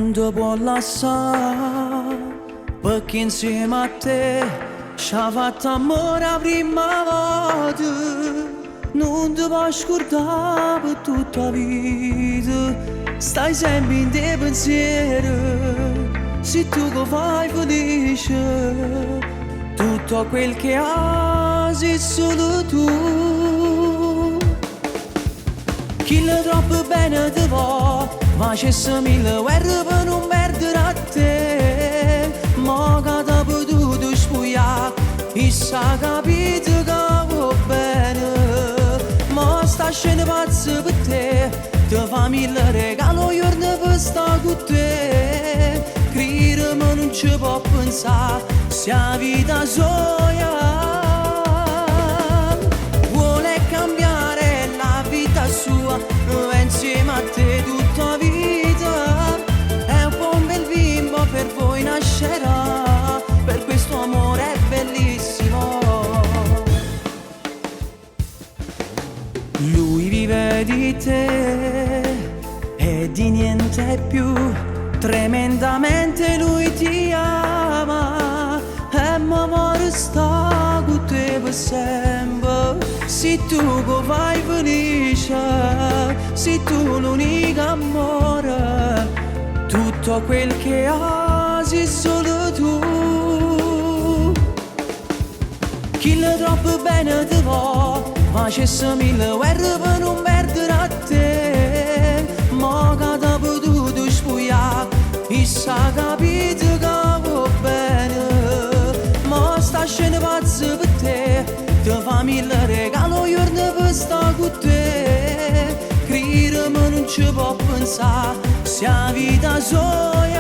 non ti può lasciare, perché insieme a te ci ha fatto amore la prima volta. Non ti puoi scordare per tutta la vita, stai sempre in te pensiero, se tu che fai felice, tutto quel che hai sei solo tu. Chi le troppo bene ti va, ma c'è mille guerre per non perdere a te. Ma che ti ho potuto sfogliare, e sa capito che va bene. Ma sta scena pazza per te, ti fa mille regalo giorno per stare con te. Credere ma non ci può pensare, se la vita soia vuole cambiare la vita sua, insieme a te tutta la vita. È un po' un bel bimbo per voi nascerà, per questo amore è bellissimo. Lui vive di te e di niente più, tremendamente lui ti ama e mi sta con te per sempre. Se tu che fai felice, se tu l'unico amore, tutto quel che hai sei solo tu. Chi le troppo bene ti va, ma c'è mille guerre per non perdere a te. Ma che ti ho potuto sfogliare, e sa capito che va bene. Ma sta scena pazza per te, ti fa mille regalo giorno per stare con te. Credere ma non ci può pensare, se la vita soia